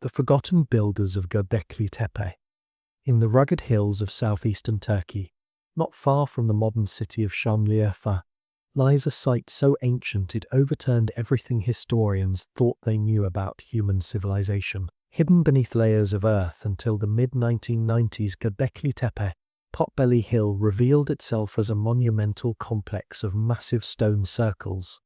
The forgotten builders of Göbekli Tepe. In the rugged hills of southeastern Turkey, not far from the modern city of Şanlıurfa, lies a site so ancient it overturned everything historians thought they knew about human civilization. Hidden beneath layers of earth until the mid-1990s, Göbekli Tepe, Potbelly Hill, revealed itself as a monumental complex of massive stone circles.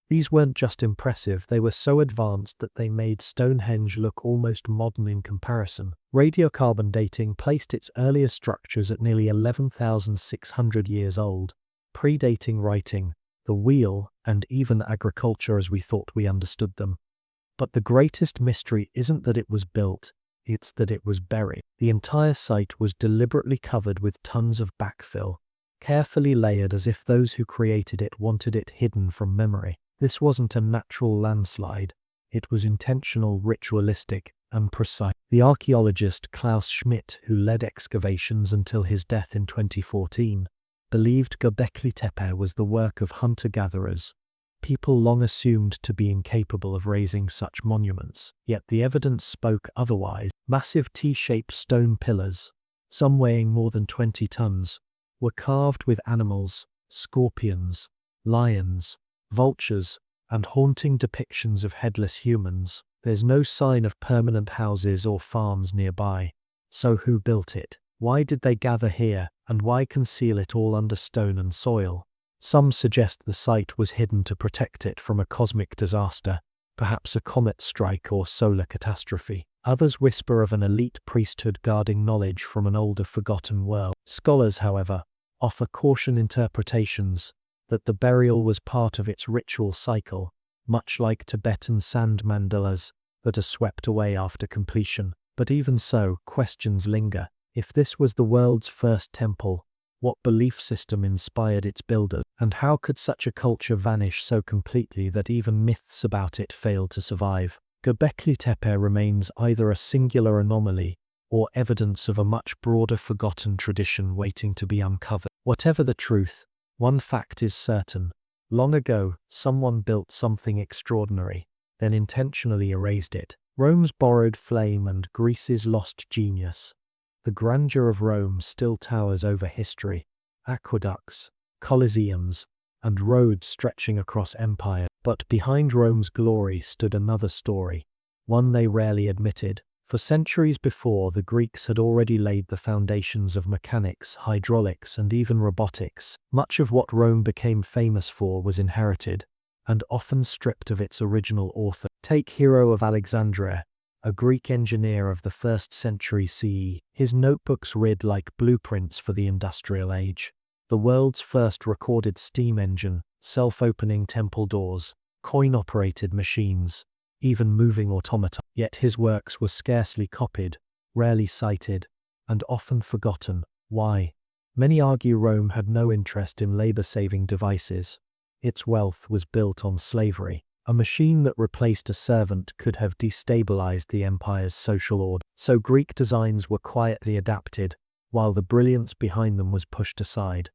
These weren't just impressive, they were so advanced that they made Stonehenge look almost modern in comparison. Radiocarbon dating placed its earlier structures at nearly 11,600 years old, predating writing, the wheel, and even agriculture as we thought we understood them. But the greatest mystery isn't that it was built, it's that it was buried. The entire site was deliberately covered with tons of backfill, carefully layered as if those who created it wanted it hidden from memory. This wasn't a natural landslide, it was intentional, ritualistic, and precise. The archaeologist Klaus Schmidt, who led excavations until his death in 2014, believed Göbekli Tepe was the work of hunter-gatherers, people long assumed to be incapable of raising such monuments. Yet the evidence spoke otherwise. Massive T-shaped stone pillars, some weighing more than 20 tons, were carved with animals, scorpions, lions, vultures, and haunting depictions of headless humans. There's no sign of permanent houses or farms nearby. So who built it? Why did they gather here, and why conceal it all under stone and soil? Some suggest the site was hidden to protect it from a cosmic disaster, perhaps a comet strike or solar catastrophe. Others whisper of an elite priesthood guarding knowledge from an older forgotten world. Scholars, however, offer caution interpretations that the burial was part of its ritual cycle, much like Tibetan sand mandalas that are swept away after completion. But even so, questions linger. If this was the world's first temple, what belief system inspired its builder? And how could such a culture vanish so completely that even myths about it failed to survive? Göbekli Tepe remains either a singular anomaly or evidence of a much broader forgotten tradition waiting to be uncovered. Whatever the truth, one fact is certain. Long ago, someone built something extraordinary, then intentionally erased it. Rome's borrowed flame and Greece's lost genius. The grandeur of Rome still towers over history, aqueducts, colosseums, and roads stretching across empire. But behind Rome's glory stood another story, one they rarely admitted. For centuries before, the Greeks had already laid the foundations of mechanics, hydraulics, and even robotics. Much of what Rome became famous for was inherited, and often stripped of its original author. Take Hero of Alexandria, a Greek engineer of the 1st century CE. His notebooks read like blueprints for the industrial age. The world's first recorded steam engine, self-opening temple doors, coin-operated machines, even moving automata. Yet his works were scarcely copied, rarely cited, and often forgotten. Why? Many argue Rome had no interest in labor-saving devices. Its wealth was built on slavery. A machine that replaced a servant could have destabilized the empire's social order. So Greek designs were quietly adapted, while the brilliance behind them was pushed aside.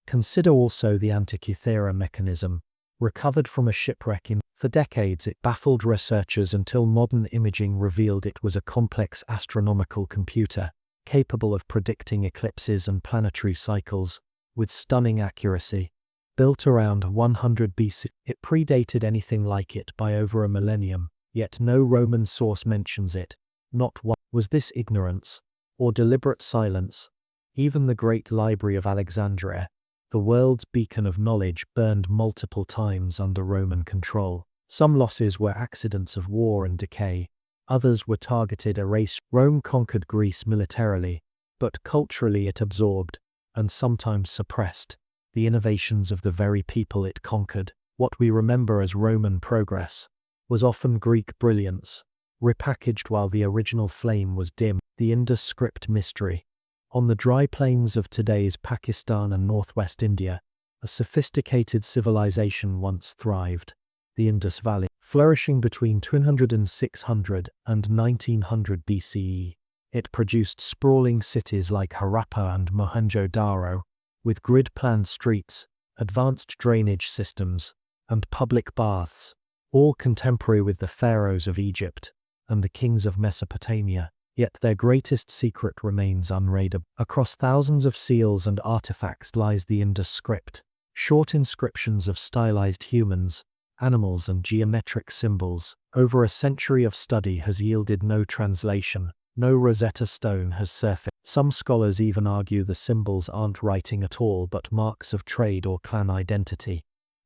Consider also the Antikythera mechanism, recovered from a shipwreck for decades. It baffled researchers until modern imaging revealed it was a complex astronomical computer, capable of predicting eclipses and planetary cycles with stunning accuracy. Built around 100 BC, it predated anything like it by over a millennium, yet no Roman source mentions it. Not one. Was this ignorance, or deliberate silence? Even the great library of Alexandria, the world's beacon of knowledge, burned multiple times under Roman control. Some losses were accidents of war and decay, others were targeted erasure. Rome conquered Greece militarily, but culturally it absorbed, and sometimes suppressed, the innovations of the very people it conquered. What we remember as Roman progress was often Greek brilliance, repackaged while the original flame was dim. The Indus script mystery. On the dry plains of today's Pakistan and northwest India, a sophisticated civilization once thrived. The Indus Valley, flourishing between 200 and 600 and 1900 BCE. It produced sprawling cities like Harappa and Mohenjo-Daro, with grid-planned streets, advanced drainage systems, and public baths, all contemporary with the pharaohs of Egypt and the kings of Mesopotamia, yet their greatest secret remains unraidable. Across thousands of seals and artifacts lies the Indus script, short inscriptions of stylized humans, animals and geometric symbols. Over a century of study has yielded no translation, no Rosetta Stone has surfaced. Some scholars even argue the symbols aren't writing at all but marks of trade or clan identity.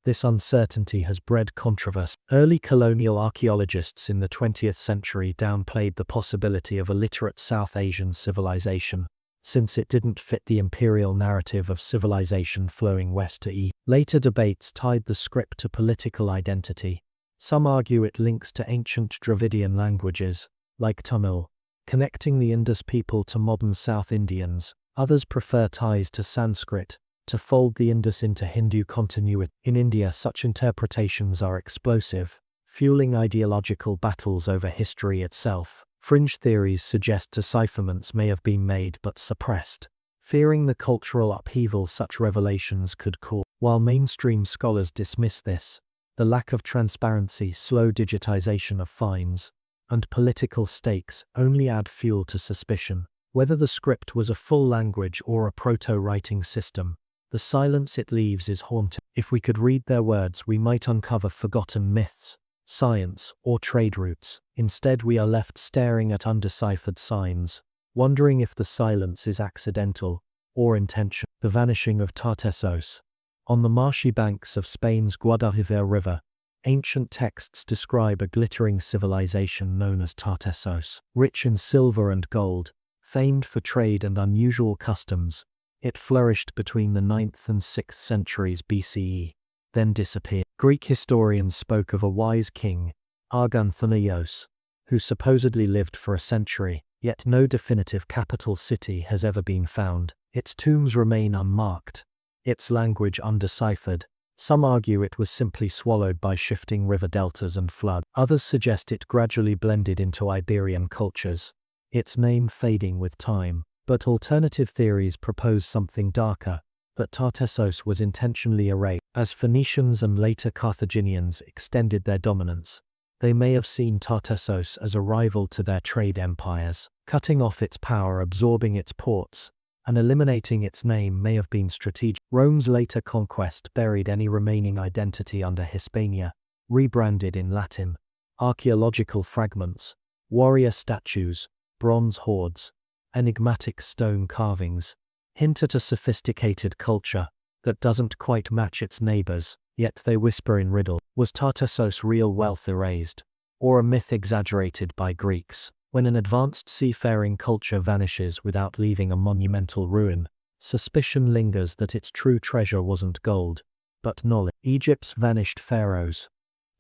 This uncertainty has bred controversy. Early colonial archaeologists in the 20th century downplayed the possibility of a literate South Asian civilization, since it didn't fit the imperial narrative of civilization flowing west to east. Later debates tied the script to political identity. Some argue it links to ancient Dravidian languages, like Tamil, connecting the Indus people to modern South Indians. Others prefer ties to Sanskrit, to fold the Indus into Hindu continuity. In India, such interpretations are explosive, fueling ideological battles over history itself. Fringe theories suggest decipherments may have been made but suppressed, fearing the cultural upheaval such revelations could cause. While mainstream scholars dismiss this, the lack of transparency, slow digitization of finds, and political stakes only add fuel to suspicion. Whether the script was a full language or a proto-writing system, the silence it leaves is haunting. If we could read their words, we might uncover forgotten myths, science, or trade routes. Instead, we are left staring at undeciphered signs, wondering if the silence is accidental or intentional. The vanishing of Tartessos. On the marshy banks of Spain's Guadalquivir River, ancient texts describe a glittering civilization known as Tartessos. Rich in silver and gold, famed for trade and unusual customs, it flourished between the 9th and 6th centuries BCE, then disappeared. Greek historians spoke of a wise king, Arganthonios, who supposedly lived for a century, yet no definitive capital city has ever been found. Its tombs remain unmarked, its language undeciphered. Some argue it was simply swallowed by shifting river deltas and flood. Others suggest it gradually blended into Iberian cultures, its name fading with time. But alternative theories propose something darker, that Tartessos was intentionally erased. As Phoenicians and later Carthaginians extended their dominance, they may have seen Tartessos as a rival to their trade empires. Cutting off its power, absorbing its ports, and eliminating its name may have been strategic. Rome's later conquest buried any remaining identity under Hispania, rebranded in Latin. Archaeological fragments, warrior statues, bronze hoards, enigmatic stone carvings hint at a sophisticated culture that doesn't quite match its neighbors, yet they whisper in riddle. Was Tartessos' real wealth erased, or a myth exaggerated by Greeks? When an advanced seafaring culture vanishes without leaving a monumental ruin, suspicion lingers that its true treasure wasn't gold, but knowledge. Egypt's vanished pharaohs.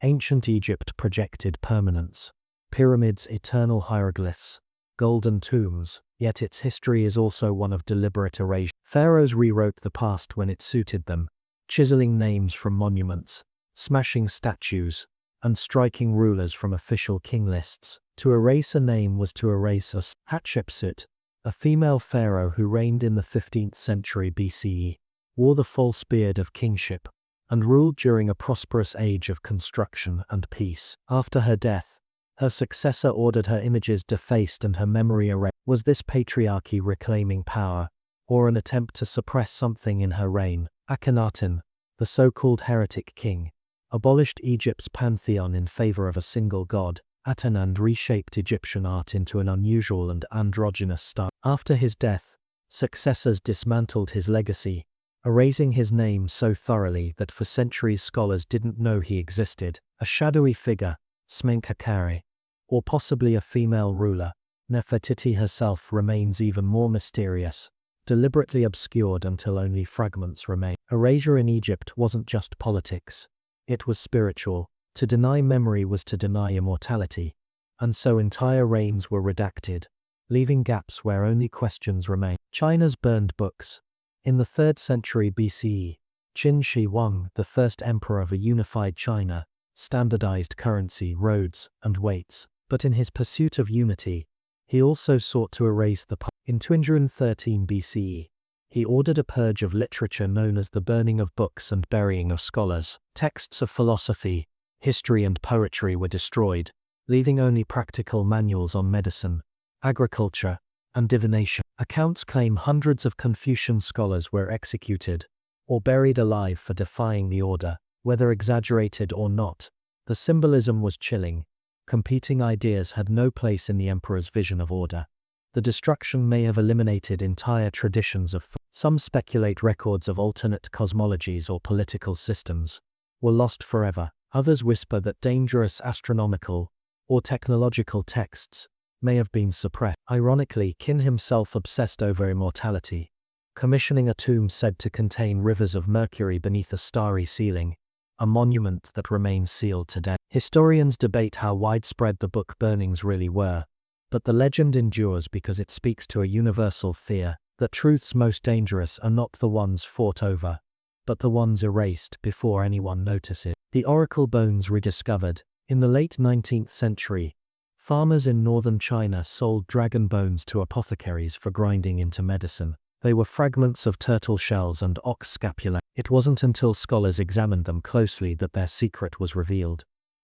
Ancient Egypt projected permanence. Pyramids, eternal hieroglyphs, golden tombs, yet its history is also one of deliberate erasure. Pharaohs rewrote the past when it suited them, chiseling names from monuments, smashing statues, and striking rulers from official king lists. To erase a name was to erase us. Hatshepsut, a female pharaoh who reigned in the 15th century BCE, wore the false beard of kingship, and ruled during a prosperous age of construction and peace. After her death, her successor ordered her images defaced and her memory erased. Was this patriarchy reclaiming power, or an attempt to suppress something in her reign? Akhenaten, the so-called heretic king, abolished Egypt's pantheon in favor of a single god. Atenand reshaped Egyptian art into an unusual and androgynous style. After his death, successors dismantled his legacy, erasing his name so thoroughly that for centuries scholars didn't know he existed. A shadowy figure, Smenkhkare, or possibly a female ruler, Nefertiti herself, remains even more mysterious, deliberately obscured until only fragments remain. Erasure in Egypt wasn't just politics, it was spiritual. To deny memory was to deny immortality, and so entire reigns were redacted, leaving gaps where only questions remain. China's burned books. In the 3rd century BCE, Qin Shi Huang, the first emperor of a unified China, standardized currency, roads, and weights. But in his pursuit of unity, he also sought to erase the past. In 213 BCE, he ordered a purge of literature known as the burning of books and burying of scholars. Texts of philosophy, history and poetry were destroyed, leaving only practical manuals on medicine, agriculture, and divination. Accounts claim hundreds of Confucian scholars were executed or buried alive for defying the order, whether exaggerated or not. The symbolism was chilling. Competing ideas had no place in the emperor's vision of order. The destruction may have eliminated entire traditions of thought. Some speculate records of alternate cosmologies or political systems were lost forever. Others whisper that dangerous astronomical or technological texts may have been suppressed. Ironically, Qin himself obsessed over immortality, commissioning a tomb said to contain rivers of mercury beneath a starry ceiling, a monument that remains sealed today. Historians debate how widespread the book burnings really were, but the legend endures because it speaks to a universal fear that truths most dangerous are not the ones fought over, but the ones erased before anyone notices. The oracle bones rediscovered. In the late 19th century, farmers in northern China sold dragon bones to apothecaries for grinding into medicine. They were fragments of turtle shells and ox scapula. It wasn't until scholars examined them closely that their secret was revealed.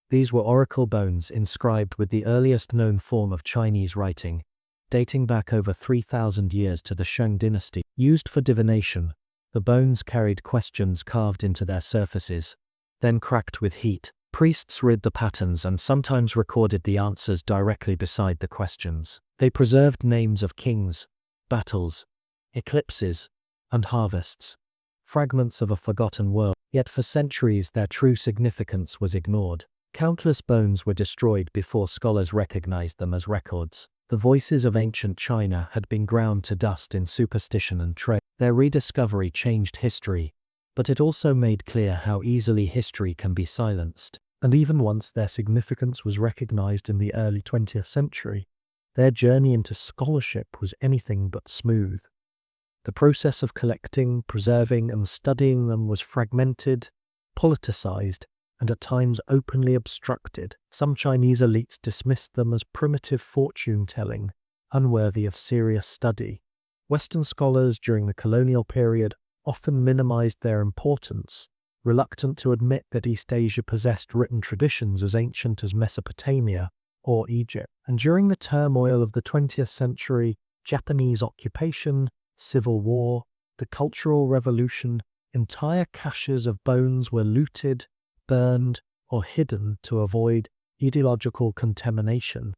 These were oracle bones inscribed with the earliest known form of Chinese writing, dating back over 3,000 years to the Shang dynasty. Used for divination, the bones carried questions carved into their surfaces, then cracked with heat. Priests read the patterns and sometimes recorded the answers directly beside the questions. They preserved names of kings, battles, eclipses, and harvests, fragments of a forgotten world. Yet for centuries their true significance was ignored. Countless bones were destroyed before scholars recognized them as records. The voices of ancient China had been ground to dust in superstition and trade. Their rediscovery changed history, but it also made clear how easily history can be silenced. And even once their significance was recognized in the early 20th century, their journey into scholarship was anything but smooth. The process of collecting, preserving, and studying them was fragmented, politicized, and at times openly obstructed. Some Chinese elites dismissed them as primitive fortune-telling, unworthy of serious study. Western scholars during the colonial period often minimized their importance, reluctant to admit that East Asia possessed written traditions as ancient as Mesopotamia or Egypt. And during the turmoil of the 20th century, Japanese occupation, civil war, the Cultural Revolution, entire caches of bones were looted, burned, or hidden to avoid ideological contamination.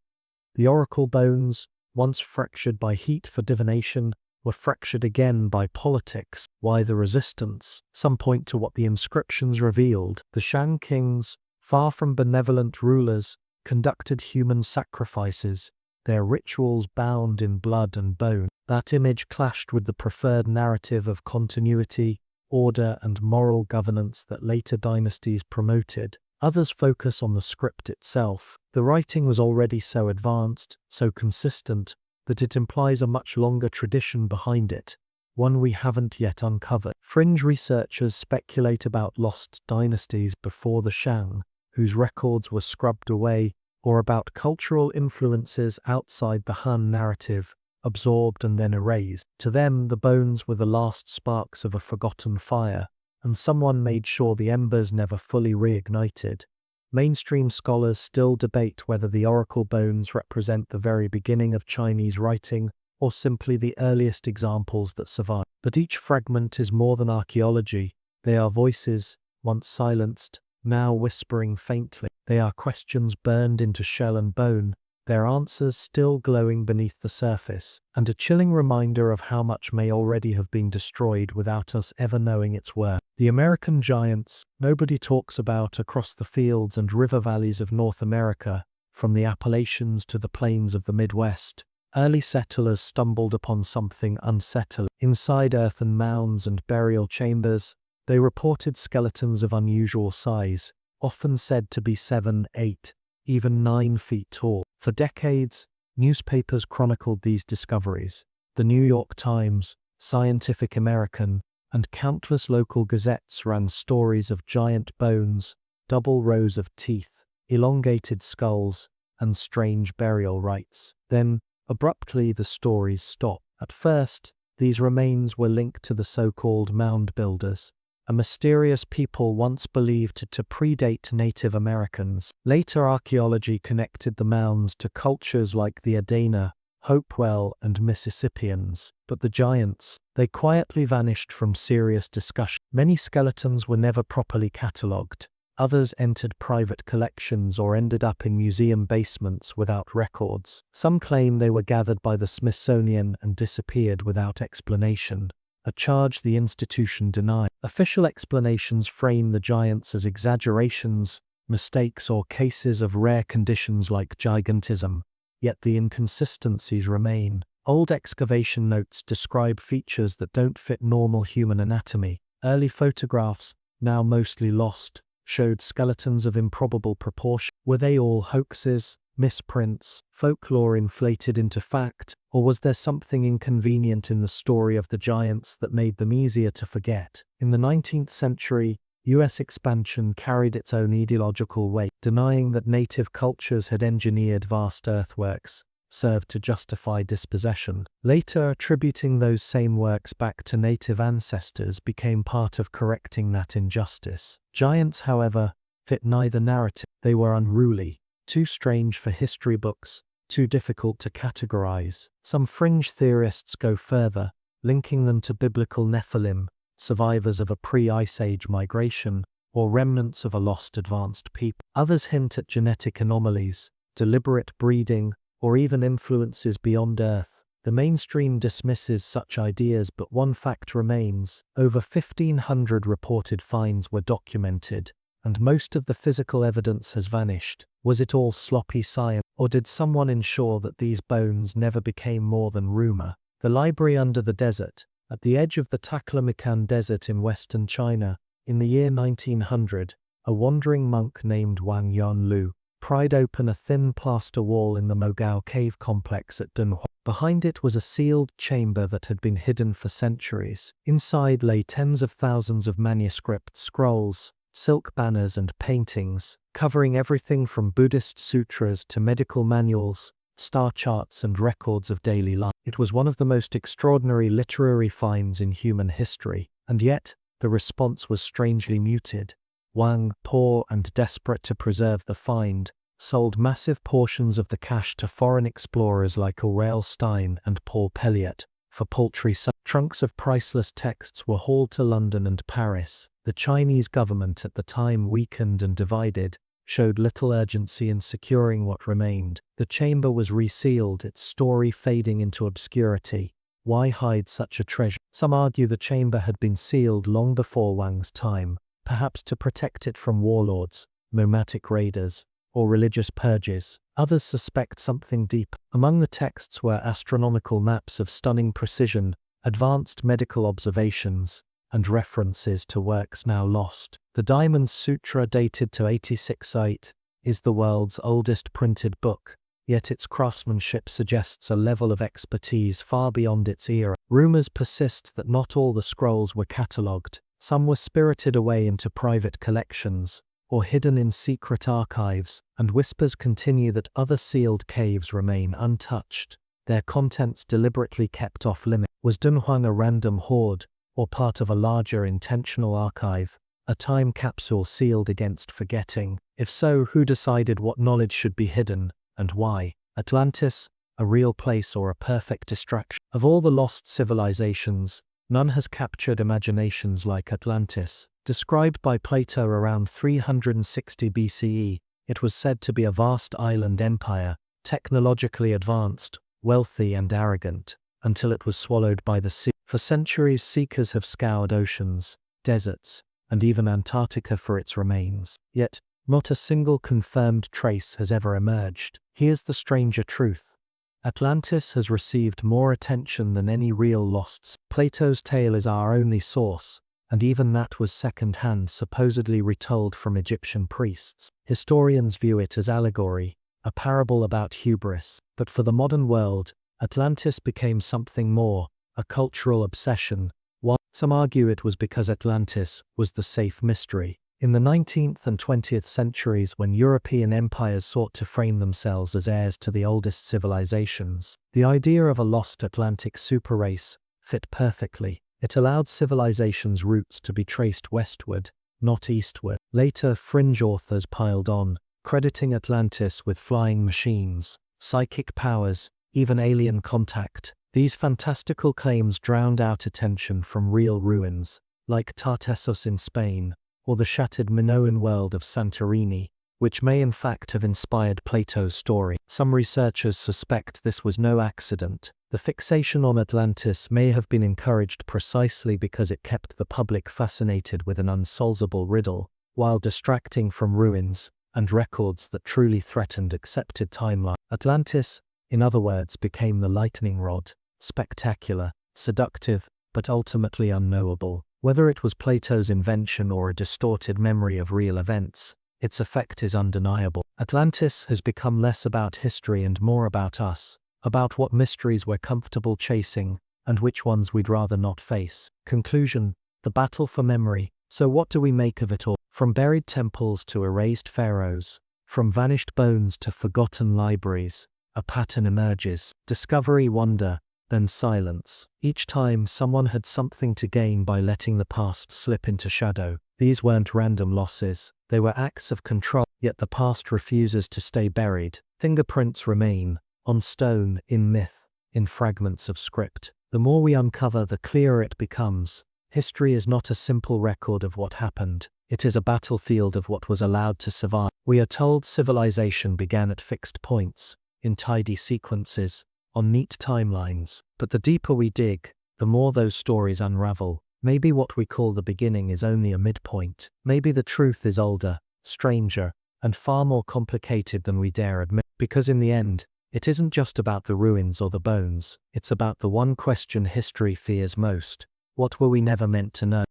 The oracle bones, once fractured by heat for divination, were fractured again by politics. Why the resistance? Some point to what the inscriptions revealed. The Shang kings, far from benevolent rulers, conducted human sacrifices, their rituals bound in blood and bone. That image clashed with the preferred narrative of continuity, order, and moral governance that later dynasties promoted. Others focus on the script itself. The writing was already so advanced, so consistent, that it implies a much longer tradition behind it, one we haven't yet uncovered. Fringe researchers speculate about lost dynasties before the Shang, whose records were scrubbed away, or about cultural influences outside the Han narrative, absorbed and then erased. To them, the bones were the last sparks of a forgotten fire, and someone made sure the embers never fully reignited. Mainstream scholars still debate whether the oracle bones represent the very beginning of Chinese writing or simply the earliest examples that survive. But each fragment is more than archaeology. They are voices, once silenced, now whispering faintly. They are questions burned into shell and bone, their answers still glowing beneath the surface, and a chilling reminder of how much may already have been destroyed without us ever knowing its worth. The American giants nobody talks about across the fields and river valleys of North America, from the Appalachians to the plains of the Midwest. Early settlers stumbled upon something unsettling. Inside earthen mounds and burial chambers, they reported skeletons of unusual size, often said to be 7, 8, even 9 feet tall. For decades, newspapers chronicled these discoveries. The New York Times, Scientific American, and countless local gazettes ran stories of giant bones, double rows of teeth, elongated skulls, and strange burial rites. Then, abruptly, the stories stopped. At first, these remains were linked to the so-called mound builders, a mysterious people once believed to predate Native Americans. Later archaeology connected the mounds to cultures like the Adena, Hopewell, and Mississippians. But the giants, they quietly vanished from serious discussion. Many skeletons were never properly catalogued. Others entered private collections or ended up in museum basements without records. Some claim they were gathered by the Smithsonian and disappeared without explanation, a charge the institution denied. Official explanations frame the giants as exaggerations, mistakes, or cases of rare conditions like gigantism, yet the inconsistencies remain. Old excavation notes describe features that don't fit normal human anatomy. Early photographs, now mostly lost, showed skeletons of improbable proportion. Were they all hoaxes, misprints, folklore inflated into fact, or was there something inconvenient in the story of the giants that made them easier to forget? In the 19th century, US expansion carried its own ideological weight. Denying that native cultures had engineered vast earthworks served to justify dispossession. Later, attributing those same works back to native ancestors became part of correcting that injustice. Giants, however, fit neither narrative. They were unruly, too strange for history books, too difficult to categorize. Some fringe theorists go further, linking them to biblical Nephilim, survivors of a pre-Ice Age migration, or remnants of a lost advanced people. Others hint at genetic anomalies, deliberate breeding, or even influences beyond Earth. The mainstream dismisses such ideas, but one fact remains: over 1,500 reported finds were documented, and most of the physical evidence has vanished. Was it all sloppy science, or did someone ensure that these bones never became more than rumor? The library under the desert, at the edge of the Taklamakan Desert in western China, in the year 1900, a wandering monk named Wang Yanlu pried open a thin plaster wall in the Mogao cave complex at Dunhuang. Behind it was a sealed chamber that had been hidden for centuries. Inside lay tens of thousands of manuscript scrolls, silk banners, and paintings, covering everything from Buddhist sutras to medical manuals, star charts, and records of daily life. It was one of the most extraordinary literary finds in human history, and yet the response was strangely muted. Wang, poor and desperate to preserve the find, sold massive portions of the cache to foreign explorers like Aurel Stein and Paul Pelliot for paltry sums. Trunks of priceless texts were hauled to London and Paris. The Chinese government, at the time weakened and divided, showed little urgency in securing what remained. The chamber was resealed, its story fading into obscurity. Why hide such a treasure? Some argue the chamber had been sealed long before Wang's time, perhaps to protect it from warlords, nomadic raiders, or religious purges. Others suspect something deeper. Among the texts were astronomical maps of stunning precision, advanced medical observations, and references to works now lost. The Diamond Sutra, dated to 86-8, is the world's oldest printed book, yet its craftsmanship suggests a level of expertise far beyond its era. Rumors persist that not all the scrolls were catalogued. Some were spirited away into private collections, or hidden in secret archives, and whispers continue that other sealed caves remain untouched, their contents deliberately kept off limits. Was Dunhuang a random hoard, or part of a larger intentional archive, a time capsule sealed against forgetting? If so, who decided what knowledge should be hidden, and why? Atlantis, a real place or a perfect distraction? Of all the lost civilizations, none has captured imaginations like Atlantis. Described by Plato around 360 BCE, it was said to be a vast island empire, technologically advanced, wealthy, and arrogant, until it was swallowed by the sea. For centuries, seekers have scoured oceans, deserts, and even Antarctica for its remains. Yet, not a single confirmed trace has ever emerged. Here's the stranger truth: Atlantis has received more attention than any real lost. Plato's tale is our only source, and even that was second-hand, supposedly retold from Egyptian priests. Historians view it as allegory, a parable about hubris. But for the modern world, Atlantis became something more, a cultural obsession. While some argue it was because Atlantis was the safe mystery. In the 19th and 20th centuries, when European empires sought to frame themselves as heirs to the oldest civilizations, the idea of a lost Atlantic superrace fit perfectly. It allowed civilization's roots to be traced westward, not eastward. Later, fringe authors piled on, crediting Atlantis with flying machines, psychic powers, even alien contact. These fantastical claims drowned out attention from real ruins, like Tartessos in Spain, or the shattered Minoan world of Santorini, which may in fact have inspired Plato's story. Some researchers suspect this was no accident. The fixation on Atlantis may have been encouraged precisely because it kept the public fascinated with an unsolvable riddle, while distracting from ruins and records that truly threatened accepted timeline. Atlantis, in other words, became the lightning rod, spectacular, seductive, but ultimately unknowable. Whether it was Plato's invention or a distorted memory of real events, its effect is undeniable. Atlantis has become less about history and more about us, about what mysteries we're comfortable chasing and which ones we'd rather not face. Conclusion: the battle for memory. So what do we make of it all? From buried temples to erased pharaohs, from vanished bones to forgotten libraries, a pattern emerges. Discovery, wonder, then silence. Each time someone had something to gain by letting the past slip into shadow. These weren't random losses, they were acts of control, yet the past refuses to stay buried. Fingerprints remain, on stone, in myth, in fragments of script. The more we uncover, the clearer it becomes. History is not a simple record of what happened, it is a battlefield of what was allowed to survive. We are told civilization began at fixed points, in tidy sequences, on neat timelines. But the deeper we dig, the more those stories unravel. Maybe what we call the beginning is only a midpoint. Maybe the truth is older, stranger, and far more complicated than we dare admit. Because in the end, it isn't just about the ruins or the bones, it's about the one question history fears most. What were we never meant to know?